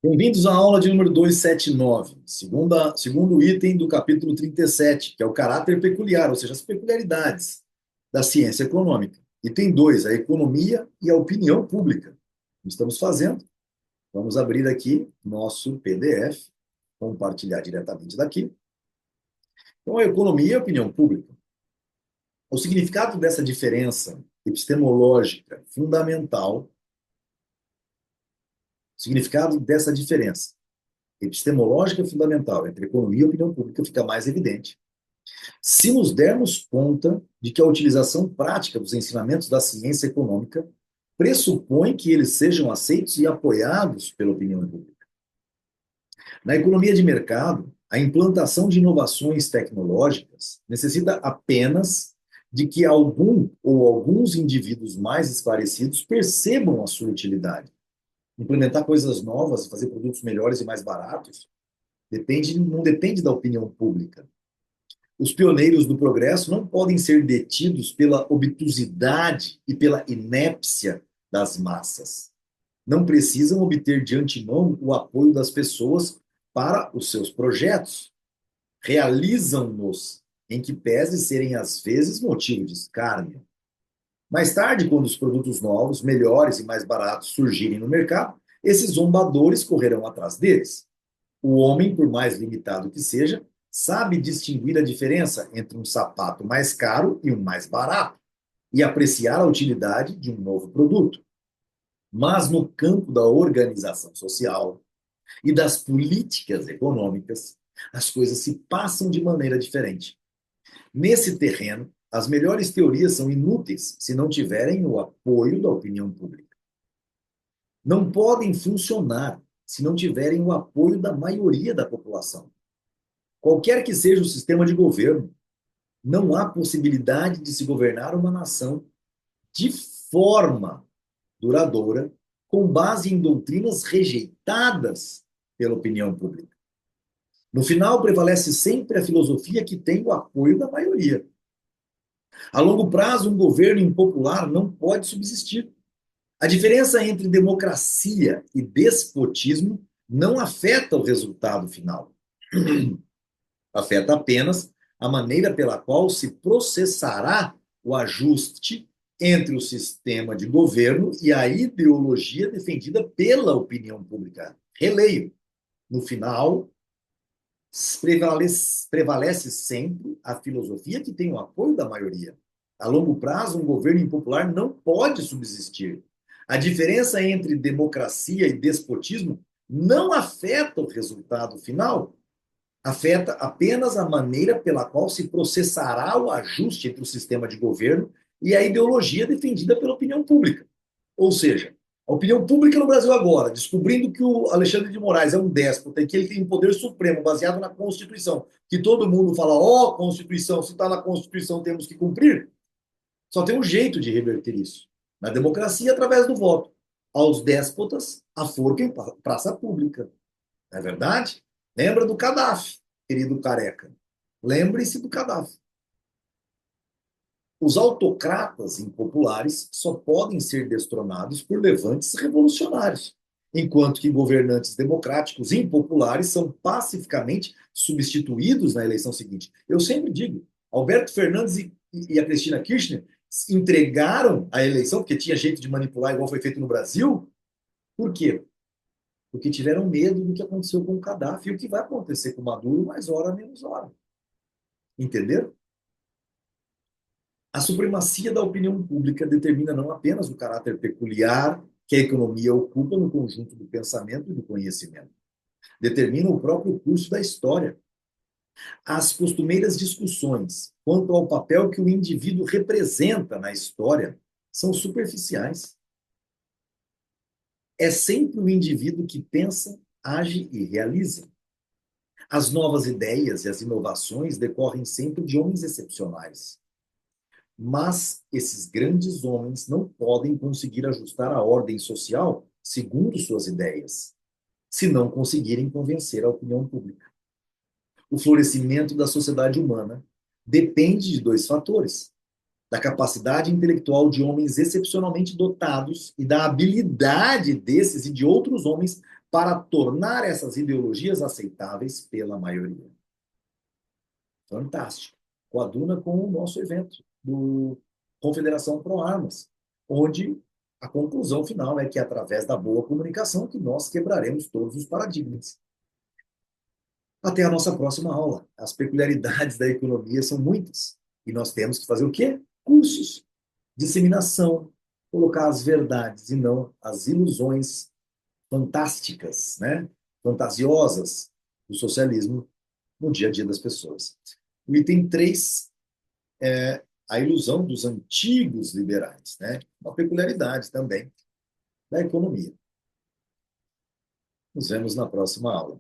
Bem-vindos à aula de número 279, segundo item do capítulo 37, que é o caráter peculiar, ou seja, as peculiaridades da ciência econômica. Item 2, a economia e a opinião pública. O que estamos fazendo? Vamos abrir aqui nosso PDF, compartilhar diretamente daqui. Então, a economia e a opinião pública. O significado dessa diferença epistemológica fundamental, o significado dessa diferença epistemológica fundamental entre economia e opinião pública fica mais evidente se nos dermos conta de que a utilização prática dos ensinamentos da ciência econômica pressupõe que eles sejam aceitos e apoiados pela opinião pública. Na economia de mercado, a implantação de inovações tecnológicas necessita apenas de que algum ou alguns indivíduos mais esclarecidos percebam a sua utilidade. Implementar coisas novas, fazer produtos melhores e mais baratos, não depende da opinião pública. Os pioneiros do progresso não podem ser detidos pela obtusidade e pela inépcia das massas. Não precisam obter de antemão o apoio das pessoas para os seus projetos. Realizam-nos, em que pese serem às vezes motivo de escárnio. Mais tarde, quando os produtos novos, melhores e mais baratos surgirem no mercado, esses zombadores correrão atrás deles. O homem, por mais limitado que seja, sabe distinguir a diferença entre um sapato mais caro e um mais barato e apreciar a utilidade de um novo produto. Mas no campo da organização social e das políticas econômicas, as coisas se passam de maneira diferente. Nesse terreno, as melhores teorias são inúteis se não tiverem o apoio da opinião pública. Não podem funcionar se não tiverem o apoio da maioria da população. Qualquer que seja o sistema de governo, não há possibilidade de se governar uma nação de forma duradoura com base em doutrinas rejeitadas pela opinião pública. No final, prevalece sempre a filosofia que tem o apoio da maioria. A longo prazo, um governo impopular não pode subsistir. A diferença entre democracia e despotismo não afeta o resultado final. Afeta apenas a maneira pela qual se processará o ajuste entre o sistema de governo e a ideologia defendida pela opinião pública. Releio. No final, prevalece sempre a filosofia que tem o apoio da maioria. A longo prazo, um governo impopular não pode subsistir. A diferença entre democracia e despotismo não afeta o resultado final, afeta apenas a maneira pela qual se processará o ajuste entre o sistema de governo e a ideologia defendida pela opinião pública. Ou seja, a opinião pública no Brasil agora, descobrindo que o Alexandre de Moraes é um déspota e que ele tem um poder supremo baseado na Constituição, que todo mundo fala, ó, oh, Constituição, se está na Constituição temos que cumprir, só tem um jeito de reverter isso. Na democracia, através do voto. Aos déspotas, a forca em praça pública. Não é verdade? Lembra do Gaddafi, querido careca. Lembre-se do Gaddafi. Os autocratas impopulares só podem ser destronados por levantes revolucionários, enquanto que governantes democráticos impopulares são pacificamente substituídos na eleição seguinte. Eu sempre digo, Alberto Fernandes e a Cristina Kirchner entregaram a eleição, porque tinha jeito de manipular igual foi feito no Brasil. Por quê? Porque tiveram medo do que aconteceu com o Gaddafi e o que vai acontecer com o Maduro, mais hora menos hora. Entenderam? A supremacia da opinião pública determina não apenas o caráter peculiar que a economia ocupa no conjunto do pensamento e do conhecimento, determina o próprio curso da história. As costumeiras discussões quanto ao papel que o indivíduo representa na história são superficiais. É sempre o indivíduo que pensa, age e realiza. As novas ideias e as inovações decorrem sempre de homens excepcionais. Mas esses grandes homens não podem conseguir ajustar a ordem social segundo suas ideias, se não conseguirem convencer a opinião pública. O florescimento da sociedade humana depende de dois fatores: da capacidade intelectual de homens excepcionalmente dotados e da habilidade desses e de outros homens para tornar essas ideologias aceitáveis pela maioria. Fantástico. Coaduna com o nosso evento do Confederação Pro Armas, onde a conclusão final é que é através da boa comunicação que nós quebraremos todos os paradigmas. Até a nossa próxima aula. As peculiaridades da economia são muitas. E nós temos que fazer o quê? Cursos, disseminação, colocar as verdades e não as ilusões fantásticas, né? Fantasiosas do socialismo no dia a dia das pessoas. O item 3 é a ilusão dos antigos liberais, né? Uma peculiaridade também da economia. Nos vemos na próxima aula.